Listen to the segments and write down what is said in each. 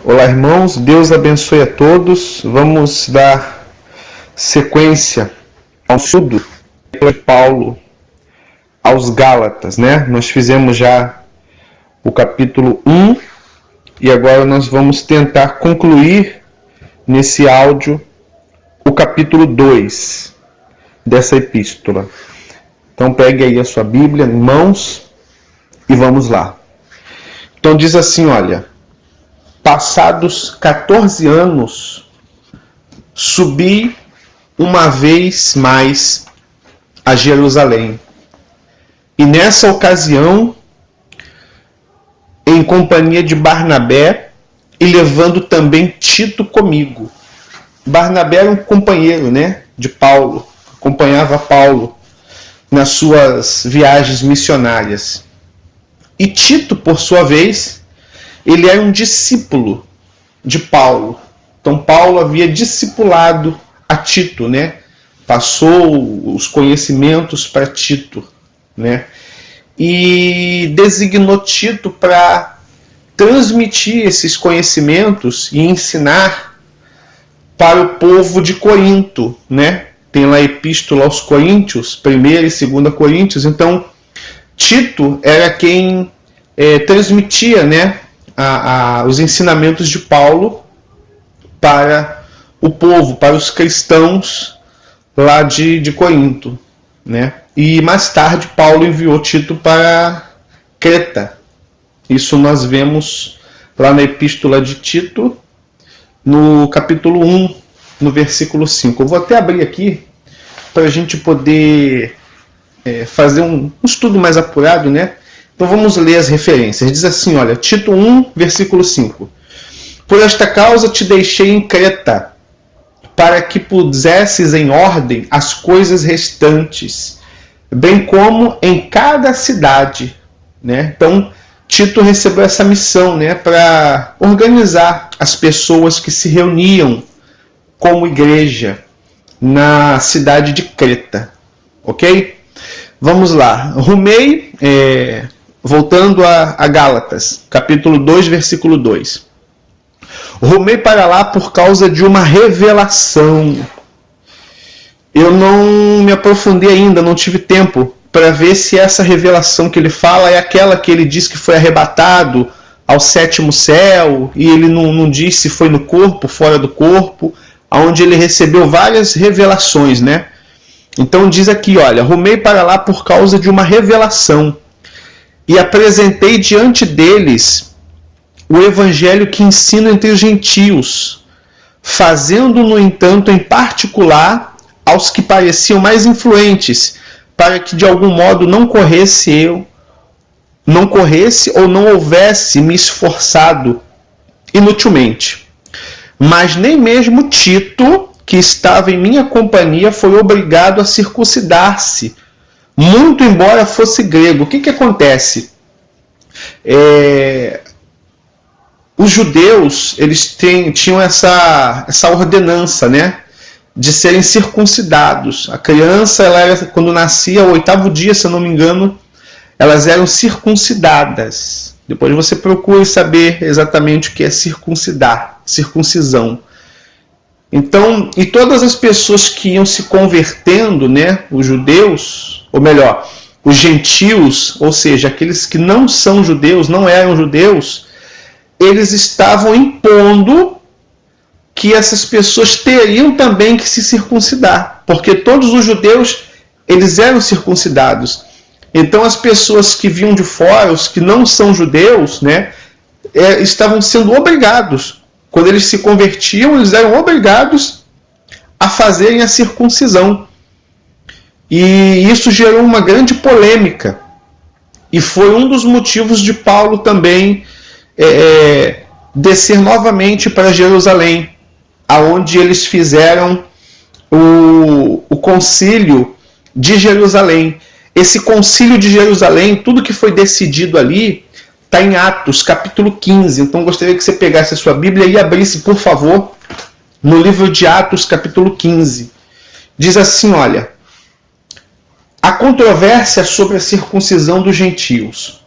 Olá, irmãos, Deus abençoe a todos. Vamos dar sequência ao estudo de Paulo aos Gálatas, né? Nós fizemos já o capítulo 1 e agora nós vamos tentar concluir nesse áudio o capítulo 2 dessa epístola. Então pegue aí a sua Bíblia em mãos e vamos lá. Então diz assim, olha: passados 14 anos, subi uma vez mais a Jerusalém. E nessa ocasião, em companhia de Barnabé e levando também Tito comigo. Barnabé era um companheiro, né, de Paulo, acompanhava Paulo nas suas viagens missionárias. E Tito, por sua vez, ele era um discípulo de Paulo. Então Paulo havia discipulado a Tito, né? Passou os conhecimentos para Tito, né? E designou Tito para transmitir esses conhecimentos e ensinar para o povo de Corinto, né? Tem lá a Epístola aos Coríntios, 1ª e 2ª Coríntios. Então Tito era quem transmitia, né, os ensinamentos de Paulo para o povo, para os cristãos lá de Corinto, né? E mais tarde Paulo enviou Tito para Creta. Isso nós vemos lá na Epístola de Tito, no capítulo 1, no versículo 5. Eu vou até abrir aqui para a gente poder fazer um estudo mais apurado, né? Então vamos ler as referências. Diz assim, olha, Tito 1, versículo 5. Por esta causa te deixei em Creta, para que pusesses em ordem as coisas restantes, bem como em cada cidade, né? Então Tito recebeu essa missão, né, para organizar as pessoas que se reuniam como igreja na cidade de Creta, ok? Vamos lá. Rumei, voltando a Gálatas, capítulo 2, versículo 2. Rumei para lá por causa de uma revelação. Eu não me aprofundei ainda, não tive tempo para ver se essa revelação que ele fala é aquela que ele diz que foi arrebatado ao 7º céu, e ele não diz se foi no corpo, fora do corpo, onde ele recebeu várias revelações, né? Então diz aqui, olha, rumei para lá por causa de uma revelação e apresentei diante deles o evangelho que ensino entre os gentios, fazendo, no entanto, em particular aos que pareciam mais influentes, para que de algum modo não corresse ou não houvesse me esforçado inutilmente. Mas nem mesmo Tito, que estava em minha companhia, foi obrigado a circuncidar-se, muito embora fosse grego. O que acontece? Os judeus, eles tinham essa ordenança, né, de serem circuncidados. A criança, ela era, quando nascia, ao 8º dia, se eu não me engano, elas eram circuncidadas. Depois você procure saber exatamente o que é circuncisão. Então, e todas as pessoas que iam se convertendo, né, os judeus, ou melhor, os gentios, ou seja, aqueles que não são judeus, não eram judeus, eles estavam impondo que essas pessoas teriam também que se circuncidar, porque todos os judeus, eles eram circuncidados. Então as pessoas que vinham de fora, os que não são judeus, né, estavam sendo obrigados. Quando eles se convertiam, eles eram obrigados a fazerem a circuncisão. E isso gerou uma grande polêmica. E foi um dos motivos de Paulo também descer novamente para Jerusalém, aonde eles fizeram o concílio de Jerusalém. Esse concílio de Jerusalém, tudo que foi decidido ali, está em Atos, capítulo 15. Então gostaria que você pegasse a sua Bíblia e abrisse, por favor, no livro de Atos, capítulo 15. Diz assim, olha: a controvérsia sobre a circuncisão dos gentios.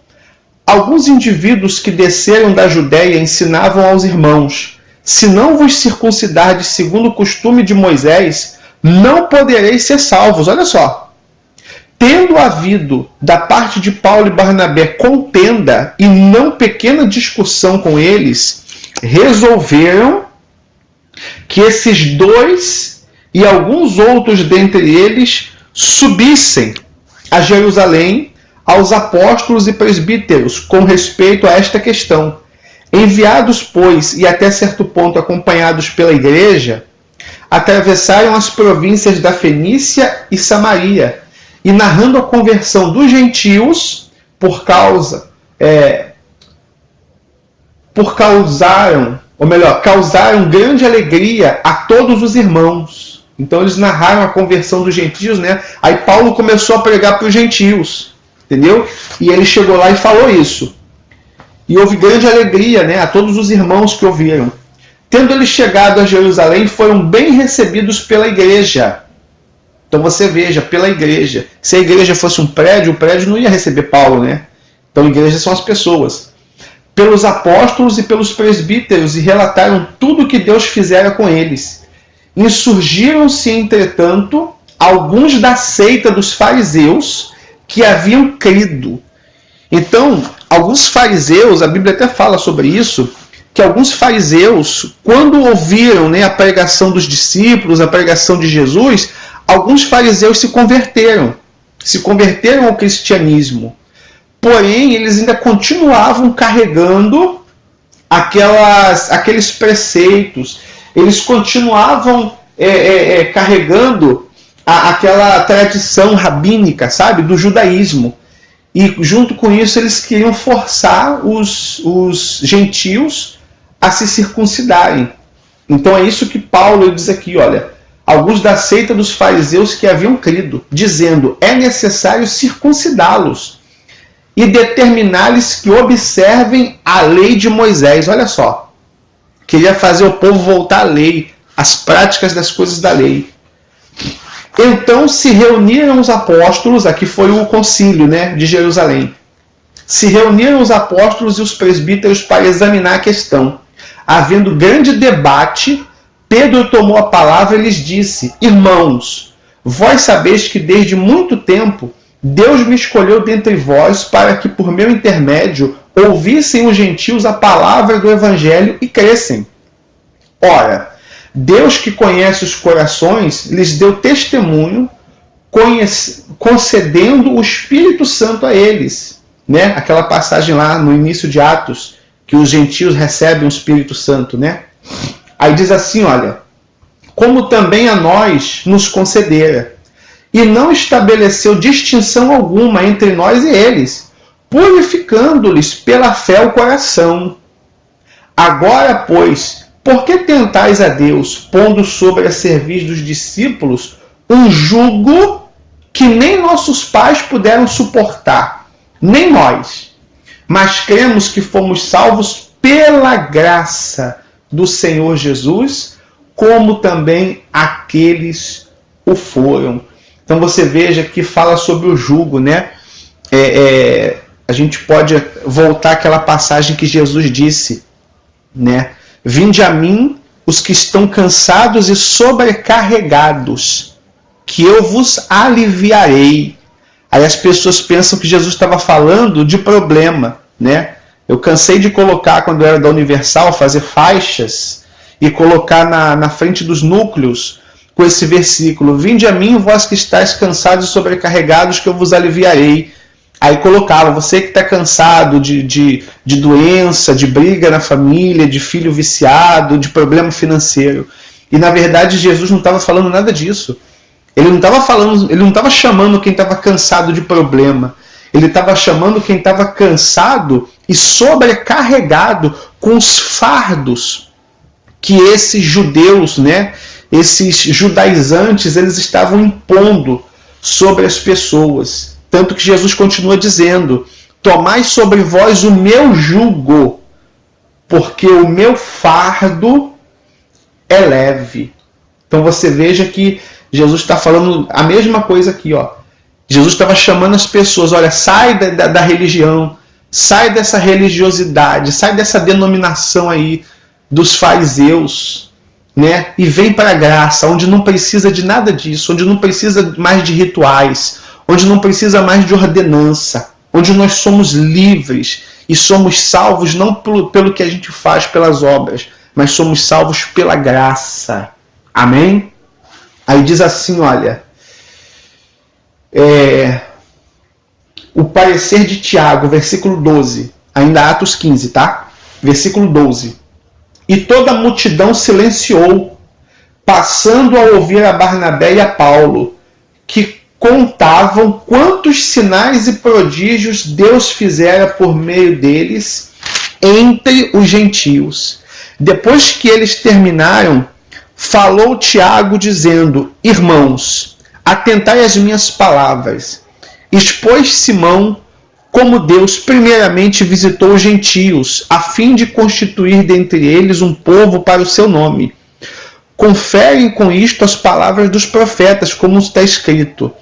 alguns indivíduos que desceram da Judéia ensinavam aos irmãos: se não vos circuncidardes segundo o costume de Moisés, não podereis ser salvos. Olha só. Tendo havido da parte de Paulo e Barnabé contenda e não pequena discussão com eles, resolveram que esses dois e alguns outros dentre eles subissem a Jerusalém aos apóstolos e presbíteros com respeito a esta questão. Enviados, pois, e até certo ponto acompanhados pela igreja, atravessaram as províncias da Fenícia e Samaria, e narrando a conversão dos gentios, causaram grande alegria a todos os irmãos. Então eles narraram a conversão dos gentios, né? Aí Paulo começou a pregar para os gentios, entendeu? E ele chegou lá e falou isso. E houve grande alegria, né, a todos os irmãos que ouviram. Tendo eles chegado a Jerusalém, foram bem recebidos pela igreja. Então você veja, pela igreja. Se a igreja fosse um prédio, o prédio não ia receber Paulo, né? Então a igreja são as pessoas. Pelos apóstolos e pelos presbíteros, e relataram tudo o que Deus fizera com eles. Insurgiram-se, entretanto, alguns da seita dos fariseus que haviam crido. Então, alguns fariseus, a Bíblia até fala sobre isso, que alguns fariseus, quando ouviram, né, a pregação dos discípulos, a pregação de Jesus, alguns fariseus se converteram ao cristianismo. Porém, eles ainda continuavam carregando aqueles preceitos, eles continuavam carregando aquela tradição rabínica, sabe, do judaísmo. E junto com isso eles queriam forçar os gentios a se circuncidarem. Então é isso que Paulo diz aqui, olha, alguns da seita dos fariseus que haviam crido, dizendo: é necessário circuncidá-los e determinar-lhes que observem a lei de Moisés. Olha só, queria fazer o povo voltar à lei, às práticas das coisas da lei. Então se reuniram os apóstolos, aqui foi o concílio, né, de Jerusalém. Se reuniram os apóstolos e os presbíteros para examinar a questão. Havendo grande debate, Pedro tomou a palavra e lhes disse: irmãos, vós sabeis que desde muito tempo Deus me escolheu dentre vós para que por meu intermédio ouvissem os gentios a palavra do evangelho e crescem. Ora, Deus que conhece os corações lhes deu testemunho, concedendo o Espírito Santo a eles. Né? Aquela passagem lá no início de Atos, que os gentios recebem o Espírito Santo. Né? Aí diz assim, olha, como também a nós nos concedera, e não estabeleceu distinção alguma entre nós e eles, purificando-lhes pela fé o coração. Agora, pois, por que tentais a Deus, pondo sobre a cerviz dos discípulos um jugo que nem nossos pais puderam suportar, nem nós, mas cremos que fomos salvos pela graça do Senhor Jesus, como também aqueles o foram. Então você veja que fala sobre o jugo, né? A gente pode voltar àquela passagem que Jesus disse, né? Vinde a mim os que estão cansados e sobrecarregados, que eu vos aliviarei. Aí as pessoas pensam que Jesus estava falando de problema, né? Eu cansei de colocar, quando eu era da Universal, fazer faixas e colocar na frente dos núcleos com esse versículo: vinde a mim vós que estáis cansados e sobrecarregados, que eu vos aliviarei. Aí colocava, você que está cansado de doença, de briga na família, de filho viciado, de problema financeiro. E na verdade Jesus não estava falando nada disso. Ele não estava chamando quem estava cansado de problema. Ele estava chamando quem estava cansado e sobrecarregado com os fardos que esses judeus, né, esses judaizantes, eles estavam impondo sobre as pessoas. Tanto que Jesus continua dizendo: tomai sobre vós o meu jugo, porque o meu fardo é leve. Então você veja que Jesus está falando a mesma coisa aqui, ó. Jesus estava chamando as pessoas: olha, sai da religião, sai dessa religiosidade, sai dessa denominação aí dos fariseus, né? E vem para a graça, onde não precisa de nada disso, onde não precisa mais de rituais, onde não precisa mais de ordenança, onde nós somos livres e somos salvos não pelo que a gente faz pelas obras, mas somos salvos pela graça. Amém? Aí diz assim, olha, o parecer de Tiago, versículo 12, ainda Atos 15, tá? Versículo 12. E toda a multidão silenciou, passando a ouvir a Barnabé e a Paulo, que contavam quantos sinais e prodígios Deus fizera por meio deles entre os gentios. Depois que eles terminaram, falou Tiago dizendo: Irmãos, atentai às minhas palavras. Expôs Simão como Deus primeiramente visitou os gentios, a fim de constituir dentre eles um povo para o seu nome. Conferem com isto as palavras dos profetas, como está escrito: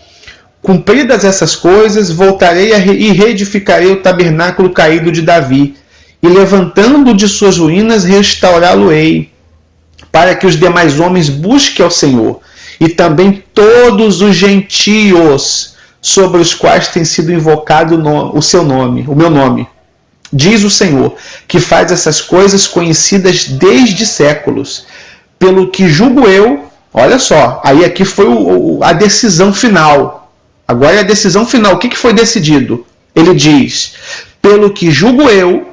Cumpridas essas coisas, voltarei e reedificarei o tabernáculo caído de Davi, e levantando de suas ruínas, restaurá-lo-ei, para que os demais homens busquem ao Senhor, e também todos os gentios sobre os quais tem sido invocado o seu nome, o meu nome. Diz o Senhor, que faz essas coisas conhecidas desde séculos. Pelo que julgo eu, olha só, aí aqui foi a decisão final. Agora é a decisão final. O que foi decidido? Ele diz: pelo que julgo eu,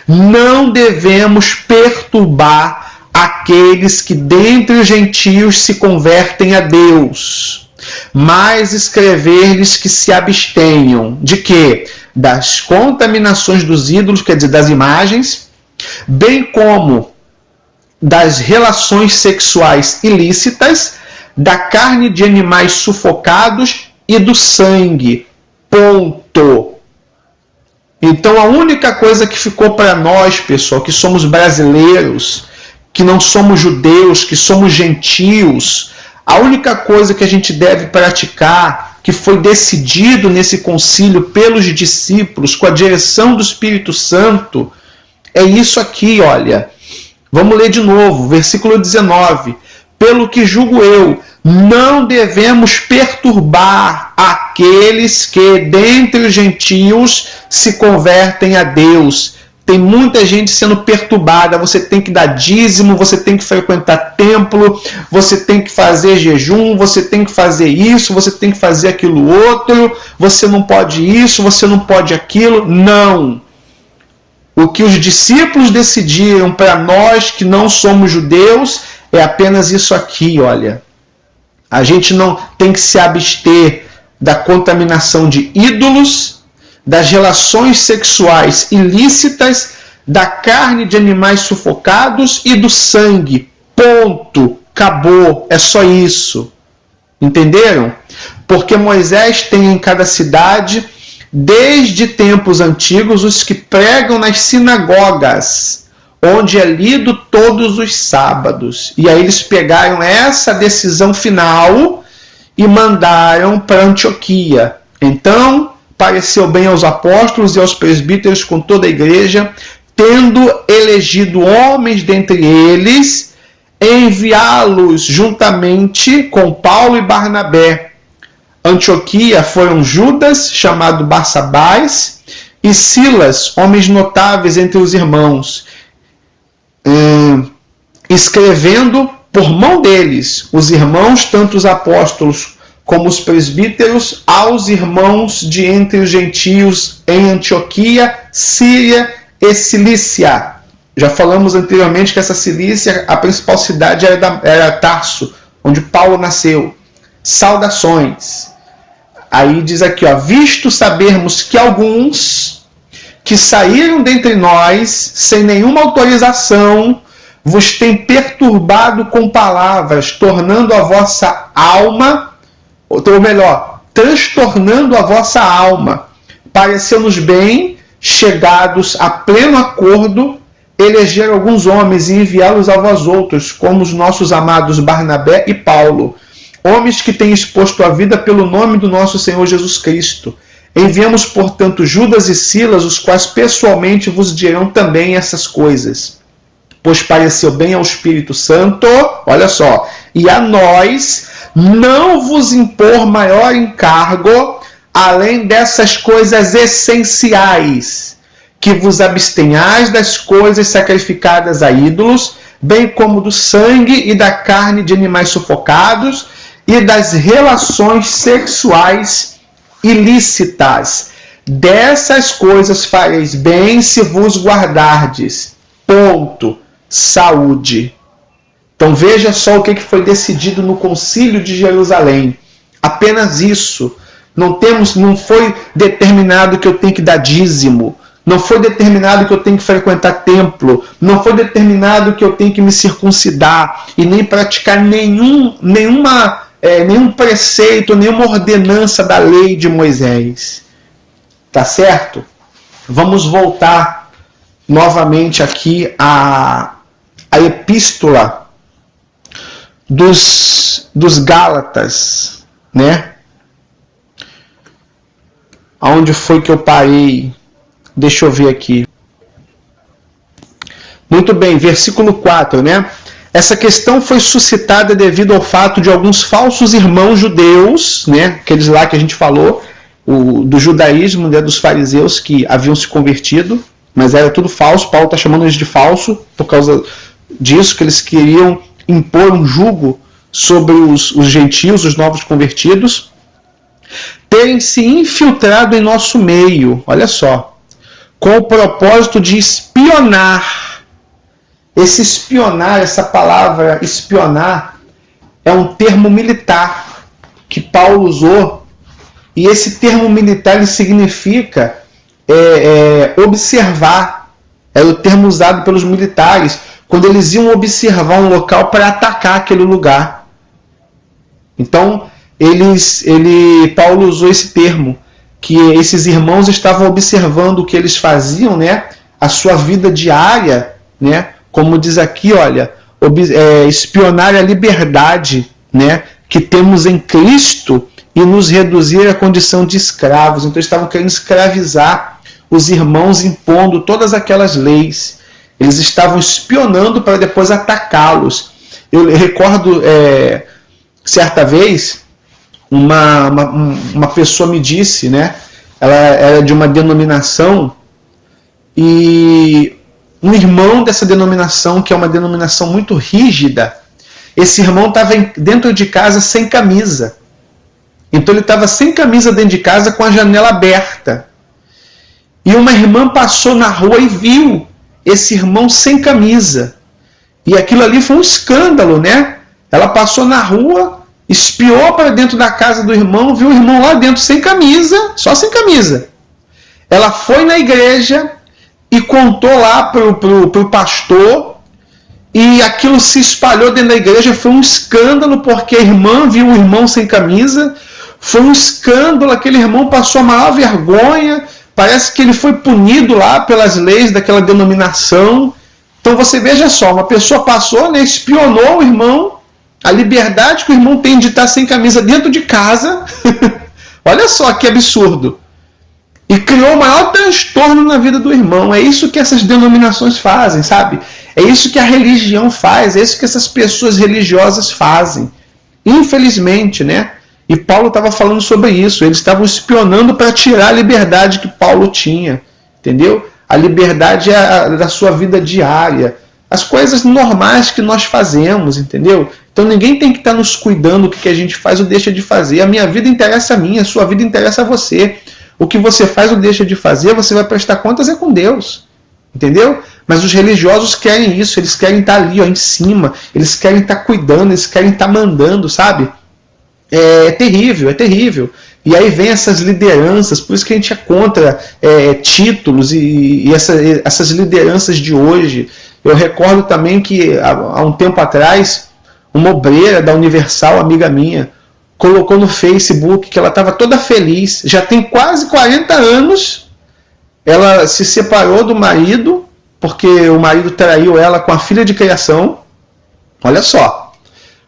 não devemos perturbar aqueles que dentre os gentios se convertem a Deus, mas escrever-lhes que se abstenham de quê? Das contaminações dos ídolos, quer dizer, das imagens, bem como das relações sexuais ilícitas, da carne de animais sufocados e do sangue. Ponto. Então a única coisa que ficou para nós, pessoal, que somos brasileiros, que não somos judeus, que somos gentios, a única coisa que a gente deve praticar, que foi decidido nesse concílio pelos discípulos, com a direção do Espírito Santo, é isso aqui, olha. Vamos ler de novo, versículo 19. Pelo que julgo eu, não devemos perturbar aqueles que dentre os gentios se convertem a Deus. Tem muita gente sendo perturbada, você tem que dar dízimo, você tem que frequentar templo, você tem que fazer jejum, você tem que fazer isso, você tem que fazer aquilo outro, você não pode isso, você não pode aquilo. Não! O que os discípulos decidiram para nós que não somos judeus é apenas isso aqui, olha. A gente não tem que se abster da contaminação de ídolos, das relações sexuais ilícitas, da carne de animais sufocados e do sangue. Ponto. Acabou. É só isso. Entenderam? Porque Moisés tem em cada cidade, desde tempos antigos, os que pregam nas sinagogas, onde é lido todos os sábados. E aí eles pegaram essa decisão final e mandaram para Antioquia. Então, pareceu bem aos apóstolos e aos presbíteros com toda a igreja, tendo elegido homens dentre eles, enviá-los juntamente com Paulo e Barnabé. Antioquia foram Judas, chamado Barsabás, e Silas, homens notáveis entre os irmãos, escrevendo por mão deles, os irmãos, tanto os apóstolos como os presbíteros, aos irmãos de entre os gentios em Antioquia, Síria e Cilícia. Já falamos anteriormente que essa Cilícia, a principal cidade era Tarso, onde Paulo nasceu. Saudações. Aí diz aqui, ó, visto sabermos que alguns que saíram dentre nós sem nenhuma autorização vos têm perturbado com palavras, tornando a vossa alma, ou melhor, transtornando a vossa alma. Pareceu-nos bem, chegados a pleno acordo, eleger alguns homens e enviá-los a vós outros, como os nossos amados Barnabé e Paulo, homens que têm exposto a vida pelo nome do nosso Senhor Jesus Cristo. Enviamos, portanto, Judas e Silas, os quais pessoalmente vos dirão também essas coisas. Pois pareceu bem ao Espírito Santo, olha só, e a nós não vos impor maior encargo, além dessas coisas essenciais, que vos abstenhais das coisas sacrificadas a ídolos, bem como do sangue e da carne de animais sufocados e das relações sexuais ilícitas. Dessas coisas fareis bem se vos guardardes. Ponto. Saúde. Então veja só o que foi decidido no Concílio de Jerusalém. Apenas isso. Não foi determinado que eu tenho que dar dízimo. Não foi determinado que eu tenho que frequentar templo. Não foi determinado que eu tenho que me circuncidar e nem praticar nenhum preceito, nenhuma ordenança da lei de Moisés. Tá certo? Vamos voltar novamente aqui à epístola dos Gálatas, né? Aonde foi que eu parei? Deixa eu ver aqui. Muito bem, versículo 4, né? Essa questão foi suscitada devido ao fato de alguns falsos irmãos judeus, né? Aqueles lá que a gente falou, do judaísmo, né? Dos fariseus que haviam se convertido, mas era tudo falso. Paulo está chamando eles de falso por causa disso, que eles queriam impor um jugo sobre os gentios, os novos convertidos, terem se infiltrado em nosso meio, olha só, com o propósito de espionar. Esse espionar, essa palavra espionar, é um termo militar que Paulo usou, e esse termo militar ele significa observar. Era o termo usado pelos militares quando eles iam observar um local para atacar aquele lugar. Então, Paulo usou esse termo, que esses irmãos estavam observando o que eles faziam, né? A sua vida diária, né? Como diz aqui, olha, espionar a liberdade, né? Que temos em Cristo e nos reduzir à condição de escravos. Então, eles estavam querendo escravizar os irmãos, impondo todas aquelas leis. Eles estavam espionando para depois atacá-los. Eu recordo, certa vez, uma pessoa me disse, né? Ela era de uma denominação, e um irmão dessa denominação, que é uma denominação muito rígida, esse irmão estava dentro de casa sem camisa. Então ele estava sem camisa dentro de casa, com a janela aberta. E uma irmã passou na rua e viu esse irmão sem camisa. E aquilo ali foi um escândalo, né? Ela passou na rua, espiou para dentro da casa do irmão, viu o irmão lá dentro sem camisa, só sem camisa. Ela foi na igreja e contou lá pro pastor, e aquilo se espalhou dentro da igreja. Foi um escândalo, porque a irmã viu o irmão sem camisa. Foi um escândalo, aquele irmão passou a maior vergonha. Parece que ele foi punido lá pelas leis daquela denominação. Então você veja só, uma pessoa passou, né, espionou o irmão, a liberdade que o irmão tem de estar sem camisa dentro de casa. Olha só que absurdo. E criou o maior transtorno na vida do irmão. É isso que essas denominações fazem, sabe? É isso que a religião faz, é isso que essas pessoas religiosas fazem. Infelizmente, né? E Paulo estava falando sobre isso. Eles estavam espionando para tirar a liberdade que Paulo tinha. Entendeu? A liberdade da sua vida diária. As coisas normais que nós fazemos, entendeu? Então ninguém tem que estar nos cuidando o que a gente faz ou deixa de fazer. A minha vida interessa a mim, a sua vida interessa a você. O que você faz ou deixa de fazer, você vai prestar contas com Deus. Entendeu? Mas os religiosos querem isso, eles querem estar ali, ó, em cima, eles querem estar cuidando, eles querem estar mandando, sabe? É terrível, é terrível. E aí vem essas lideranças, por isso que a gente é contra títulos e essas lideranças de hoje. Eu recordo também que há um tempo atrás, uma obreira da Universal, amiga minha, colocou no Facebook que ela estava toda feliz, já tem quase 40 anos, ela se separou do marido, porque o marido traiu ela com a filha de criação. Olha só.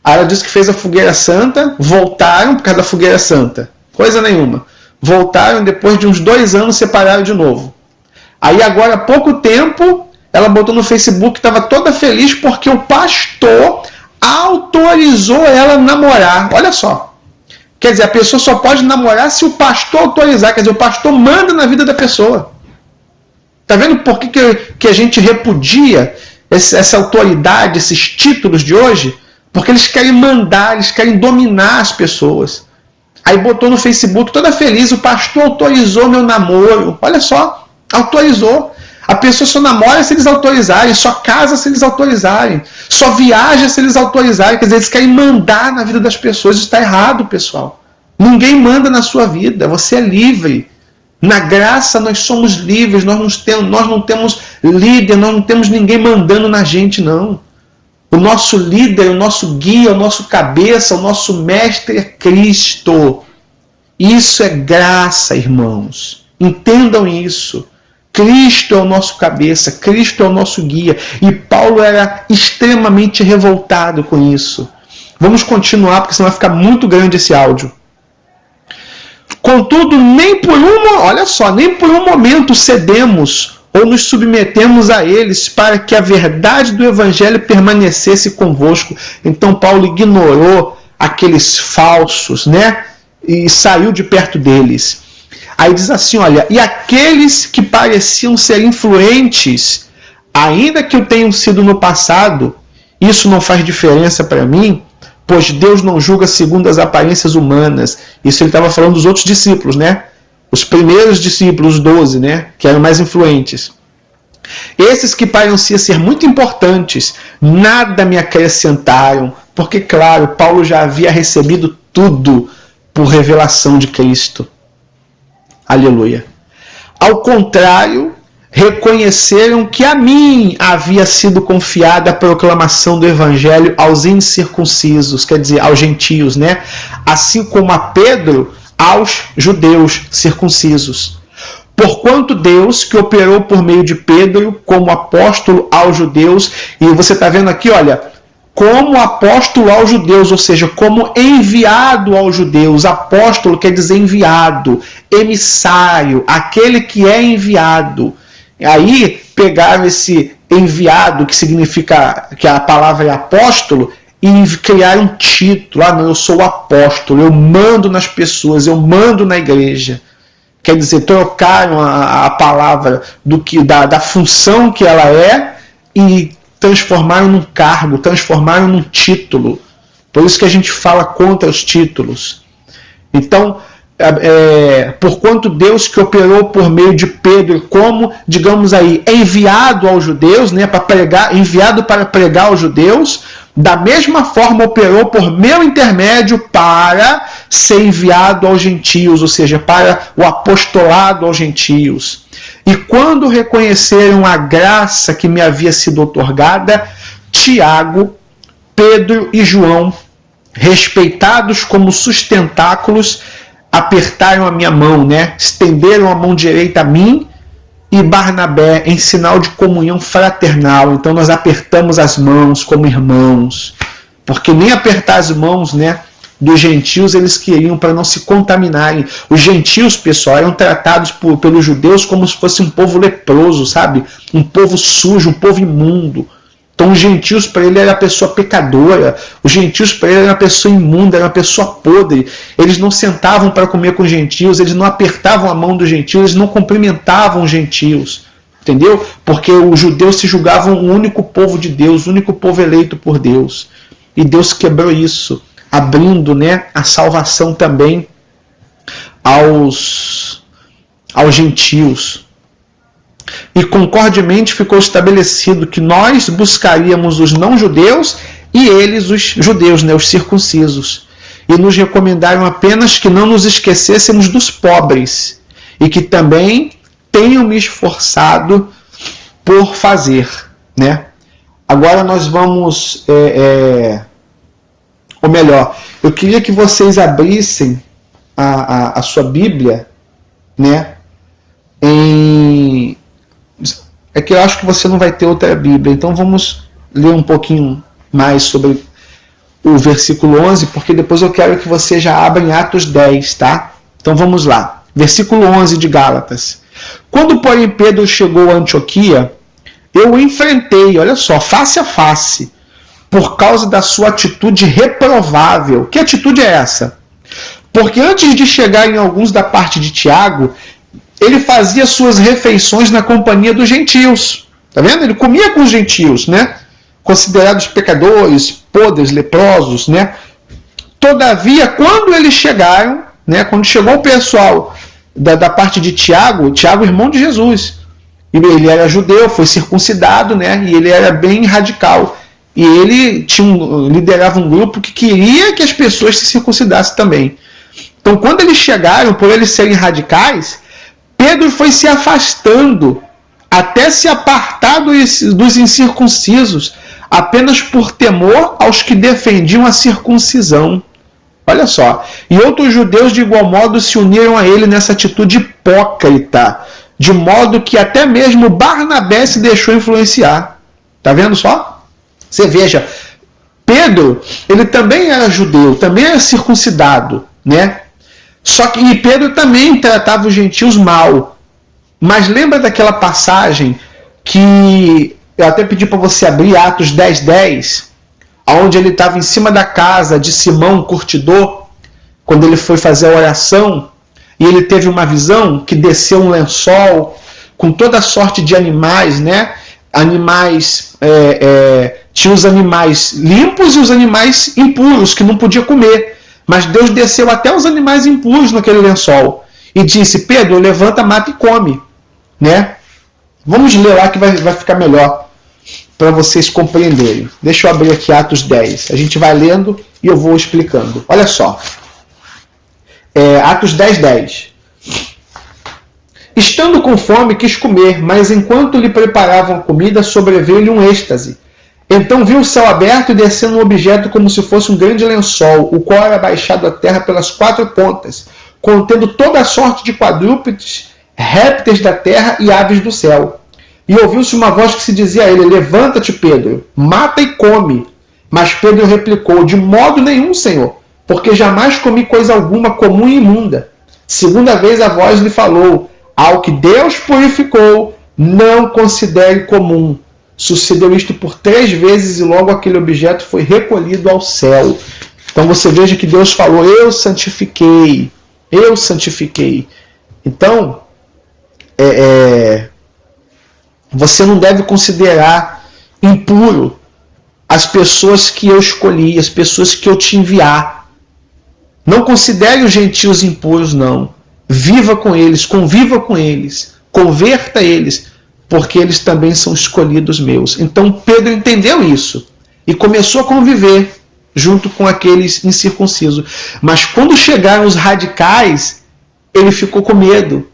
Aí ela disse que fez a fogueira santa, voltaram por causa da fogueira santa. Coisa nenhuma. voltaram depois de uns 2 anos, separaram de novo. Aí agora há pouco tempo ela botou no Facebook que estava toda feliz porque o pastor autorizou ela a namorar. Olha só. Quer dizer, a pessoa só pode namorar se o pastor autorizar. Quer dizer, o pastor manda na vida da pessoa. Está vendo por que a gente repudia essa autoridade, esses títulos de hoje? Porque eles querem mandar, eles querem dominar as pessoas. Aí botou no Facebook toda feliz, o pastor autorizou meu namoro. Olha só, autorizou. A pessoa só namora se eles autorizarem, só casa se eles autorizarem, só viaja se eles autorizarem. Quer dizer, eles querem mandar na vida das pessoas. Isso está errado, pessoal. Ninguém manda na sua vida, você é livre. Na graça nós somos livres, nós não temos líder, nós não temos ninguém mandando na gente, não. O nosso líder, o nosso guia, o nosso cabeça, o nosso mestre é Cristo. Isso é graça, irmãos. Entendam isso. Cristo é o nosso cabeça, Cristo é o nosso guia. E Paulo era extremamente revoltado com isso. Vamos continuar, porque senão vai ficar muito grande esse áudio. Contudo, nem por um momento cedemos ou nos submetemos a eles para que a verdade do Evangelho permanecesse convosco. Então Paulo ignorou aqueles falsos, né? E saiu de perto deles. Aí diz assim, olha, e aqueles que pareciam ser influentes, ainda que eu tenha sido no passado, isso não faz diferença para mim, pois Deus não julga segundo as aparências humanas. Isso ele estava falando dos outros discípulos, né? Os primeiros discípulos, os 12, né? Que eram mais influentes. Esses que pareciam ser muito importantes, nada me acrescentaram, porque, claro, Paulo já havia recebido tudo por revelação de Cristo. Aleluia. Ao contrário, reconheceram que a mim havia sido confiada a proclamação do Evangelho aos incircuncisos, quer dizer, aos gentios, né? Assim como a Pedro, aos judeus circuncisos. Porquanto Deus, que operou por meio de Pedro como apóstolo aos judeus, e você está vendo aqui, olha, como apóstolo aos judeus, ou seja, como enviado aos judeus. Apóstolo quer dizer enviado, emissário, aquele que é enviado. Aí pegaram esse enviado, que significa, que a palavra é apóstolo, e criaram um título. Ah, não, eu sou o apóstolo, eu mando nas pessoas, eu mando na igreja. Quer dizer, trocaram a palavra da função que ela é e transformaram num cargo, transformaram num título. Por isso que a gente fala contra os títulos. Então, porquanto Deus que operou por meio de Pedro como, digamos aí, enviado aos judeus, né, para pregar, enviado para pregar aos judeus, da mesma forma operou por meu intermédio para ser enviado aos gentios, ou seja, para o apostolado aos gentios. E quando reconheceram a graça que me havia sido outorgada, Tiago, Pedro e João, respeitados como sustentáculos, apertaram a minha mão, né? Estenderam a mão direita a mim e Barnabé em sinal de comunhão fraternal. Então nós apertamos as mãos como irmãos, porque nem apertar as mãos, né, dos gentios eles queriam, para não se contaminarem. Os gentios, pessoal, eram tratados pelos judeus como se fosse um povo leproso, sabe? Um povo sujo, um povo imundo. Então os gentios para ele era a pessoa pecadora, os gentios para ele era uma pessoa imunda, era uma pessoa podre. Eles não sentavam para comer com os gentios, eles não apertavam a mão dos gentios, eles não cumprimentavam os gentios. Entendeu? Porque os judeus se julgavam o único povo de Deus, o único povo eleito por Deus. E Deus quebrou isso, abrindo, né, a salvação também aos gentios. E concordemente ficou estabelecido que nós buscaríamos os não-judeus e eles os judeus, né, os circuncisos. E nos recomendaram apenas que não nos esquecêssemos dos pobres e que também tenho me esforçado por fazer, né? Agora nós vamos, ou melhor, eu queria que vocês abrissem a sua Bíblia, né? É que eu acho que você não vai ter outra Bíblia, então vamos ler um pouquinho mais sobre o versículo 11, porque depois eu quero que você já abra em Atos 10, tá? Então vamos lá. Versículo 11 de Gálatas. Quando, porém, Pedro chegou a Antioquia, eu o enfrentei, olha só, face a face, por causa da sua atitude reprovável. Que atitude é essa? Porque antes de chegar em alguns da parte de Tiago, ele fazia suas refeições na companhia dos gentios. Tá vendo? Ele comia com os gentios, né? Considerados pecadores, podres, leprosos, né? Todavia, quando eles chegaram, né? Quando chegou o pessoal da parte de Tiago, Tiago, irmão de Jesus, ele era judeu, foi circuncidado, né? E ele era bem radical. E ele liderava um grupo que queria que as pessoas se circuncidassem também. Então, quando eles chegaram, por eles serem radicais, Pedro foi se afastando até se apartar dos incircuncisos, apenas por temor aos que defendiam a circuncisão. Olha só. E outros judeus, de igual modo, se uniram a ele nessa atitude hipócrita, de modo que até mesmo Barnabé se deixou influenciar. Tá vendo só? Você veja, Pedro, ele também era judeu, também era circuncidado, né? Só que e Pedro também tratava os gentios mal. Mas lembra daquela passagem que eu até pedi para você abrir, Atos 10:10, onde ele estava em cima da casa de Simão, o curtidor, quando ele foi fazer a oração, e ele teve uma visão que desceu um lençol com toda sorte de animais, né? Animais, tinha os animais limpos e os animais impuros, que não podia comer. Mas Deus desceu até os animais impuros naquele lençol e disse: Pedro, levanta, mata e come, né? Vamos ler lá que vai ficar melhor para vocês compreenderem. Deixa eu abrir aqui Atos 10. A gente vai lendo e eu vou explicando. Olha só. Atos 10:10. Estando com fome, quis comer, mas enquanto lhe preparavam a comida, sobreveio-lhe um êxtase. Então viu o céu aberto e descendo um objeto como se fosse um grande lençol, o qual era baixado à terra pelas 4 pontas, contendo toda a sorte de quadrúpedes, répteis da terra e aves do céu. E ouviu-se uma voz que se dizia a ele: levanta-te, Pedro, mata e come. Mas Pedro replicou: de modo nenhum, Senhor, porque jamais comi coisa alguma comum e imunda. Segunda vez a voz lhe falou: ao que Deus purificou, não considere comum. Sucedeu isto por 3 vezes e logo aquele objeto foi recolhido ao céu. Então você veja que Deus falou: eu santifiquei, eu santifiquei. Então, você não deve considerar impuro as pessoas que eu escolhi, as pessoas que eu te enviar. Não considere os gentios impuros, não. Viva com eles, conviva com eles, converta eles, porque eles também são escolhidos meus. Então Pedro entendeu isso e começou a conviver junto com aqueles incircuncisos. Mas quando chegaram os radicais, ele ficou com medo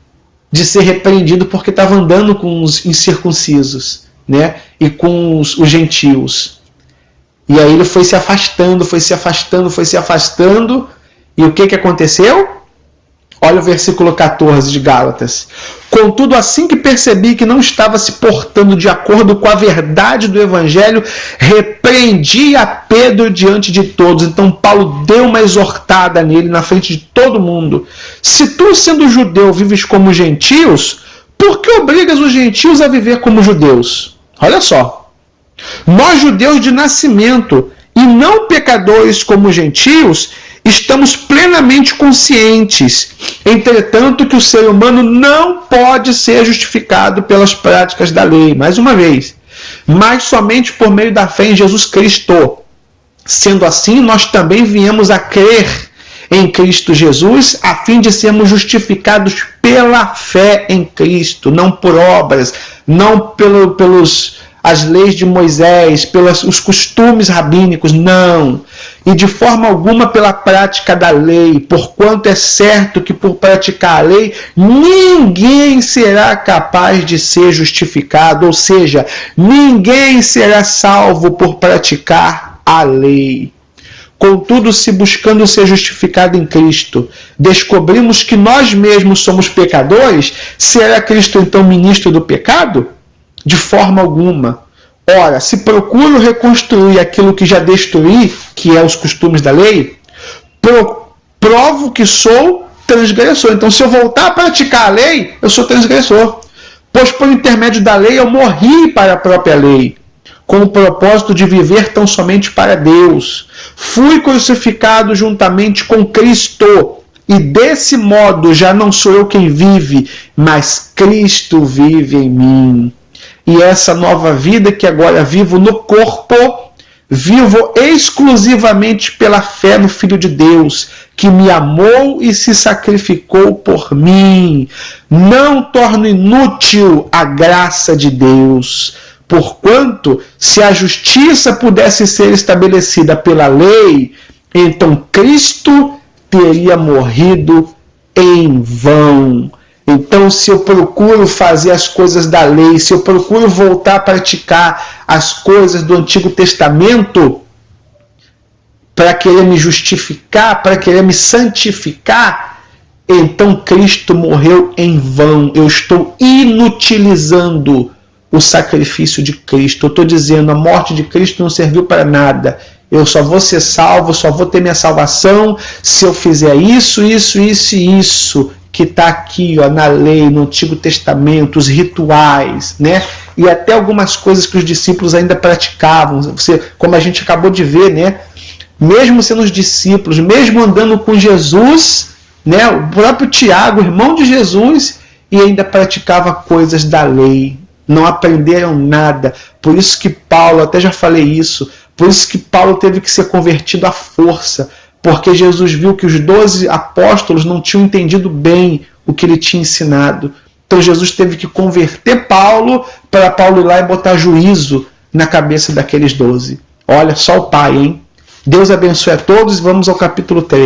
de ser repreendido porque estava andando com os incircuncisos, né? E com os gentios. E aí ele foi se afastando, foi se afastando, foi se afastando. E o que aconteceu? Olha o versículo 14 de Gálatas. Contudo, assim que percebi que não estava se portando de acordo com a verdade do Evangelho, repreendi a Pedro diante de todos. Então Paulo deu uma exortada nele na frente de todo mundo. Se tu, sendo judeu, vives como gentios, por que obrigas os gentios a viver como judeus? Olha só. Nós, judeus de nascimento, e não pecadores como gentios, estamos plenamente conscientes, entretanto, que o ser humano não pode ser justificado pelas práticas da lei, mais uma vez, mas somente por meio da fé em Jesus Cristo. Sendo assim, nós também viemos a crer em Cristo Jesus, a fim de sermos justificados pela fé em Cristo, não por obras, não as leis de Moisés, pelos os costumes rabínicos, não. E de forma alguma pela prática da lei, porquanto é certo que por praticar a lei, ninguém será capaz de ser justificado, ou seja, ninguém será salvo por praticar a lei. Contudo, se buscando ser justificado em Cristo, descobrimos que nós mesmos somos pecadores, será Cristo então ministro do pecado? De forma alguma. Ora, se procuro reconstruir aquilo que já destruí, que é os costumes da lei, provo que sou transgressor. Então, se eu voltar a praticar a lei, eu sou transgressor. Pois por intermédio da lei eu morri para a própria lei, com o propósito de viver tão somente para Deus. Fui crucificado juntamente com Cristo, e desse modo já não sou eu quem vive, mas Cristo vive em mim. E essa nova vida que agora vivo no corpo, vivo exclusivamente pela fé no Filho de Deus, que me amou e se sacrificou por mim. Não torno inútil a graça de Deus, porquanto, se a justiça pudesse ser estabelecida pela lei, então Cristo teria morrido em vão. Então, se eu procuro fazer as coisas da lei, se eu procuro voltar a praticar as coisas do Antigo Testamento, para querer me justificar, para querer me santificar, então Cristo morreu em vão. Eu estou inutilizando o sacrifício de Cristo. Eu estou dizendo, a morte de Cristo não serviu para nada. Eu só vou ser salvo, só vou ter minha salvação se eu fizer isso, isso, isso e isso que está aqui, ó, na lei, no Antigo Testamento, os rituais, né? E até algumas coisas que os discípulos ainda praticavam. Você, como a gente acabou de ver, né? Mesmo sendo os discípulos, mesmo andando com Jesus, né? O próprio Tiago, irmão de Jesus, e ainda praticava coisas da lei. Não aprenderam nada. Por isso que Paulo, até já falei isso, por isso que Paulo teve que ser convertido à força, porque Jesus viu que os 12 apóstolos não tinham entendido bem o que ele tinha ensinado. Então Jesus teve que converter Paulo para Paulo ir lá e botar juízo na cabeça daqueles 12. Olha, só o Pai, hein? Deus abençoe a todos e vamos ao capítulo 3.